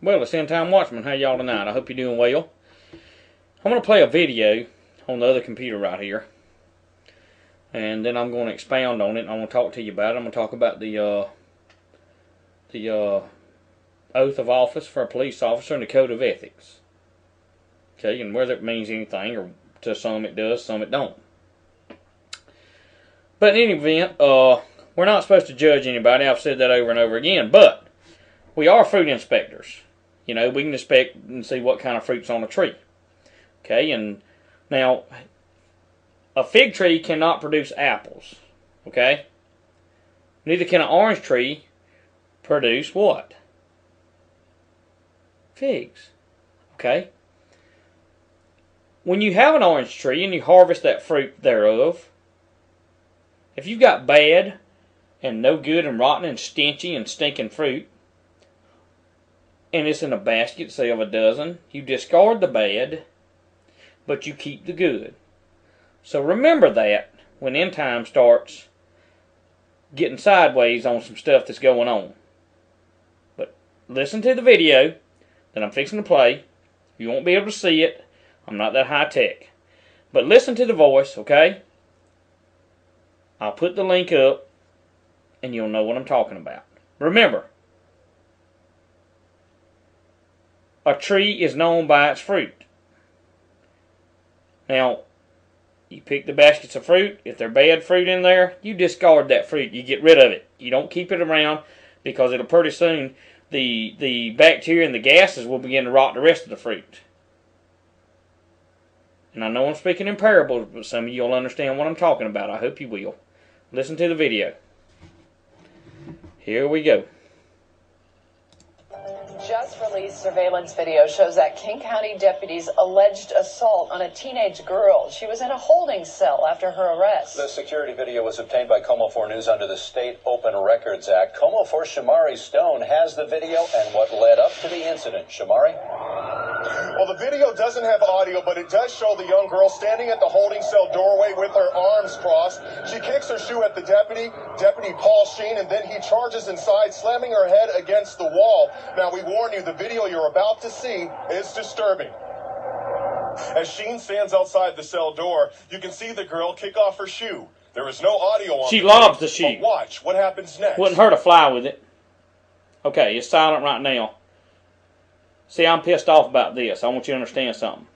Well, it's End Time Watchman. How y'all tonight? I hope you're doing well. I'm going to play a video on the other computer right here. And then I'm going to expound on it. And I'm going to talk to you about it. I'm going to talk about the oath of office for a police officer and the code of ethics. Okay, and whether it means anything, or to some it does, some it don't. But in any event, we're not supposed to judge anybody. I've said that over and over again. But we are fruit inspectors. You know, we can inspect and see what kind of fruit's on a tree. Okay, and now, a fig tree cannot produce apples. Okay? Neither can an orange tree produce what? Figs. Okay? When you have an orange tree and you harvest that fruit thereof, if you've got bad and no good and rotten and stinchy and stinking fruit, and it's in a basket, say of a dozen, you discard the bad, but you keep the good. So remember that when end time starts getting sideways on some stuff that's going on. But listen to the video that I'm fixing to play. You won't be able to see it. I'm not that high tech. But listen to the voice, okay? I'll put the link up and you'll know what I'm talking about. Remember, a tree is known by its fruit. Now, you pick the baskets of fruit. If there's bad fruit in there, you discard that fruit. You get rid of it. You don't keep it around because it'll pretty soon, the bacteria and the gases will begin to rot the rest of the fruit. And I know I'm speaking in parables, but some of you will understand what I'm talking about. I hope you will. Listen to the video. Here we go. Just released surveillance video shows that King County deputies alleged assault on a teenage girl. She was in a holding cell after her arrest. The security video was obtained by Como 4 News under the State Open Records Act. Como 4 Shamari Stone has the video and what led up to the incident. Shamari? Well, the video doesn't have audio, but it does show the young girl standing at the holding cell doorway with her arms crossed. She kicks her shoe at the deputy, Deputy Paul Sheen, and then he charges inside, slamming her head against the wall. Now, we warn you, the video you're about to see is disturbing. As Sheen stands outside the cell door, you can see the girl kick off her shoe. There is no audio on She lobs the shoe. But watch what happens next. Wouldn't hurt a fly with it. Okay, it's silent right now. See, I'm pissed off about this. I want you to understand something.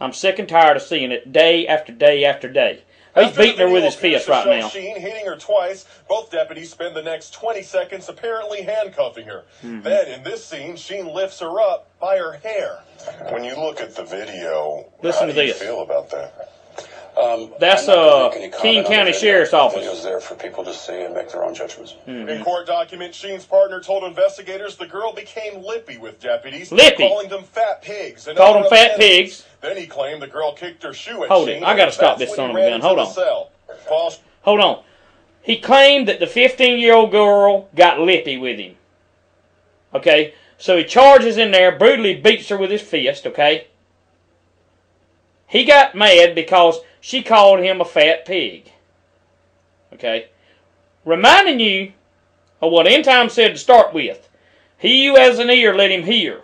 I'm sick and tired of seeing it day after day after day. He's beating her with his fist right now. Sheen hitting her twice. Both deputies spend the next 20 seconds apparently handcuffing her. Then, in this scene, Sheen lifts her up by her hair. When you look at the video, listen how to do you this. feel about that? That's King County Sheriff's Office. The video's there for people to see and make their own judgments. In court documents, Sheen's partner told investigators the girl became lippy with deputies, Lippy. calling them fat pigs. And Called them fat pigs. Then he claimed the girl kicked her shoe at Hold Sheen. it. I got to stop That's this when son he of a ran gun. Hold into on. the cell. False. Hold on. He claimed that the 15-year-old girl got lippy with him. Okay? So he charges in there, brutally beats her with his fist, okay? He got mad because she called him a fat pig. Okay? Reminding you of what End Time said to start with. He who has an ear, let him hear.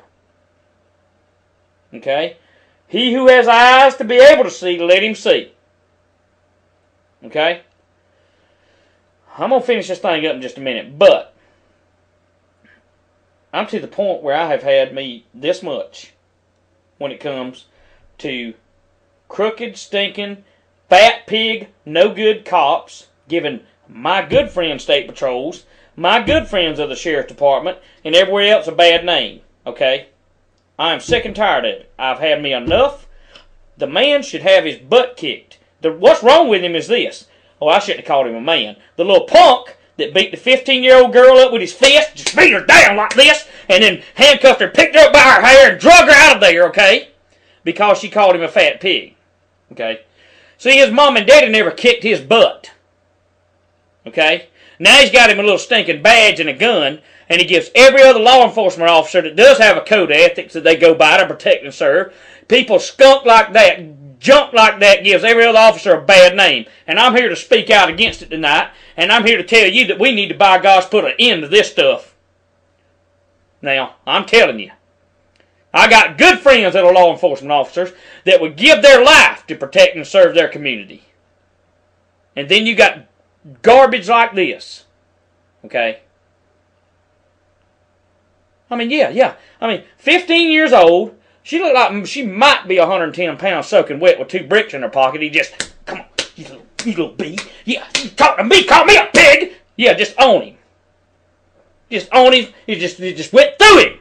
Okay? He who has eyes to be able to see, let him see. Okay? I'm going to finish this thing up in just a minute, but I'm to the point where I have had me this much when it comes to crooked, stinking, fat pig, no good cops giving my good friends state patrols, my good friends of the sheriff department, and everywhere else a bad name. Okay? I am sick and tired of it. I've had me enough. The man should have his butt kicked. What's wrong with him is this. Oh, I shouldn't have called him a man. The little punk that beat the 15-year-old girl up with his fist, just beat her down like this, and then handcuffed her, picked her up by her hair, and drug her out of there, okay? Because she called him a fat pig. Okay? See, his mom and daddy never kicked his butt. Okay? Now he's got him a little stinking badge and a gun, and he gives every other law enforcement officer that does have a code of ethics that they go by to protect and serve. People skunk like that, junk like that, gives every other officer a bad name. And I'm here to speak out against it tonight, and I'm here to tell you that we need to, by gosh, put an end to this stuff. Now, I'm telling you, I got good friends that are law enforcement officers that would give their life to protect and serve their community. And then you got garbage like this. Okay? I mean, yeah. I mean, 15 years old. She looked like she might be 110 pounds soaking wet with 2 bricks in her pocket. He just, come on, you little bee. Yeah, you talk to me, call me a pig. Yeah, just own him. Just own him. You just went through him.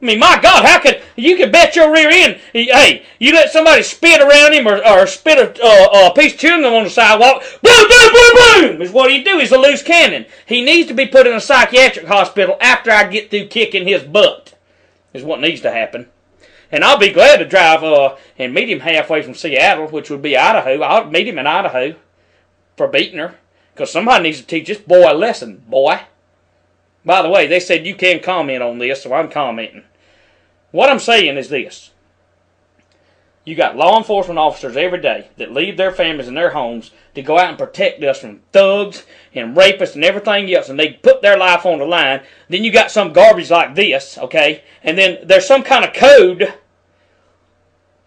I mean, my God, how could you could bet your rear end? Hey, you let somebody spit around him or spit a piece of chewing gum on the sidewalk. Boom, boom, boom, boom. Is what he do. He's a loose cannon. He needs to be put in a psychiatric hospital after I get through kicking his butt. Is what needs to happen. And I'll be glad to drive and meet him halfway from Seattle, which would be Idaho. I'll meet him in Idaho for beating her. Because somebody needs to teach this boy a lesson, boy. By the way, they said you can comment on this, so I'm commenting. What I'm saying is this. You got law enforcement officers every day that leave their families and their homes to go out and protect us from thugs and rapists and everything else, and they put their life on the line. Then you got some garbage like this, okay? And then there's some kind of code.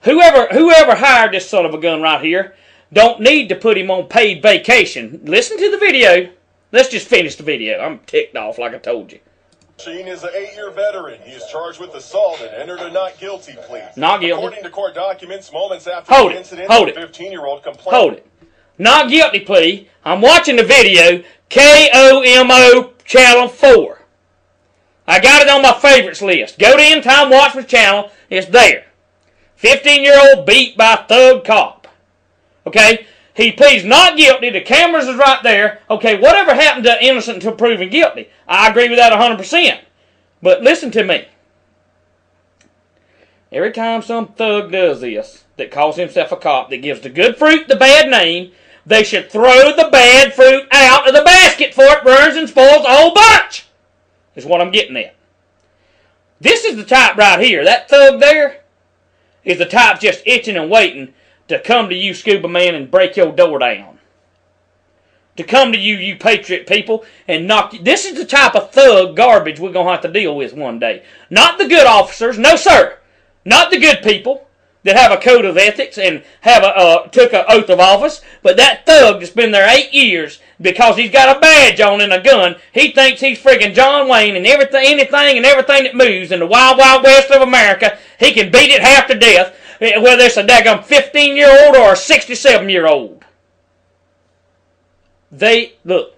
Whoever hired this son of a gun right here don't need to put him on paid vacation. Listen to the video. Let's just finish the video. I'm ticked off like I told you. Sheen is an 8-year veteran. He is charged with assault and entered a not guilty plea. Not guilty. According to court documents, moments after the incident, the 15-year-old complained. Hold it. Not guilty plea. I'm watching the video. KOMO Channel 4. I got it on my favorites list. Go to End Time Watchman channel. It's there. 15-year-old beat by thug cop. Okay? He pleads not guilty. The cameras is right there. Okay, whatever happened to innocent until proven guilty? I agree with that 100%. But listen to me. Every time some thug does this, that calls himself a cop, that gives the good fruit the bad name, they should throw the bad fruit out of the basket before it burns and spoils the whole bunch. Is what I'm getting at. This is the type right here. That thug there is the type just itching and waiting to come to you, Scuba Man, and break your door down. To come to you, you patriot people, and knock you. This is the type of thug garbage we're going to have to deal with one day. Not the good officers, no sir. Not the good people that have a code of ethics and have took an oath of office, but that thug that's been there 8 years because he's got a badge on and a gun. He thinks he's friggin' John Wayne and anything and everything that moves in the wild, wild west of America, he can beat it half to death. Whether it's a daggum 15-year-old or a 67-year-old. Look,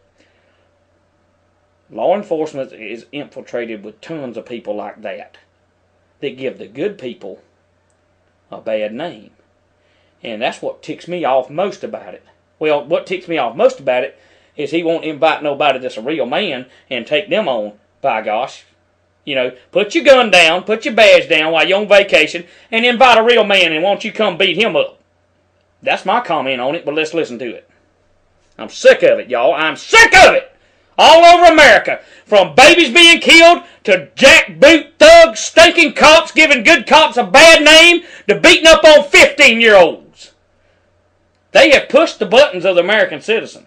law enforcement is infiltrated with tons of people like that give the good people a bad name. And that's what ticks me off most about it. Well, what ticks me off most about it is he won't invite nobody that's a real man and take them on, by gosh. You know, put your gun down, put your badge down while you're on vacation, and invite a real man and won't you come beat him up. That's my comment on it, but let's listen to it. I'm sick of it, y'all. I'm sick of it! All over America. From babies being killed, to jackboot thugs, stinking cops giving good cops a bad name, to beating up on 15-year-olds. They have pushed the buttons of the American citizen.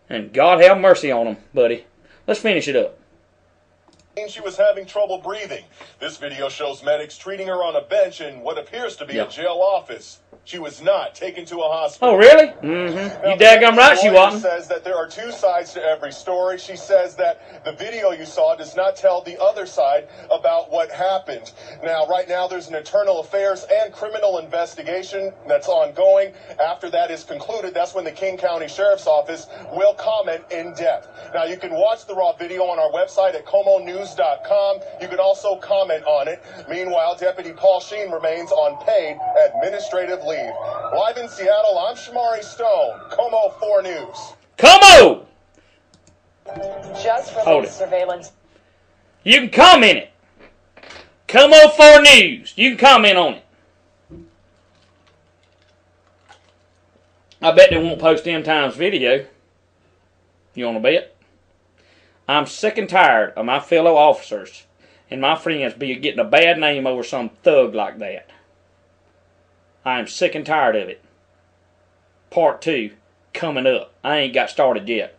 And God have mercy on them, buddy. Let's finish it up. She was having trouble breathing. This video shows medics treating her on a bench in what appears to be a jail office. She was not taken to a hospital. Oh, really? Mm-hmm. You daggum right she wasn't. Says that there are two sides to every story. She says that the video you saw does not tell the other side about what happened. Now, right now, there's an internal affairs and criminal investigation that's ongoing. After that is concluded, that's when the King County Sheriff's Office will comment in depth. Now, you can watch the raw video on our website at comonews.com. You can also comment on it. Meanwhile, Deputy Paul Sheen remains on paid administrative leave. Live in Seattle, I'm Shamari Stone, Como 4 News. Como! Just released surveillance. You can comment it. Como 4 News. You can comment on it. I bet they won't post End Times video. You want to bet? I'm sick and tired of my fellow officers and my friends getting a bad name over some thug like that. I am sick and tired of it. Part 2 coming up. I ain't got started yet.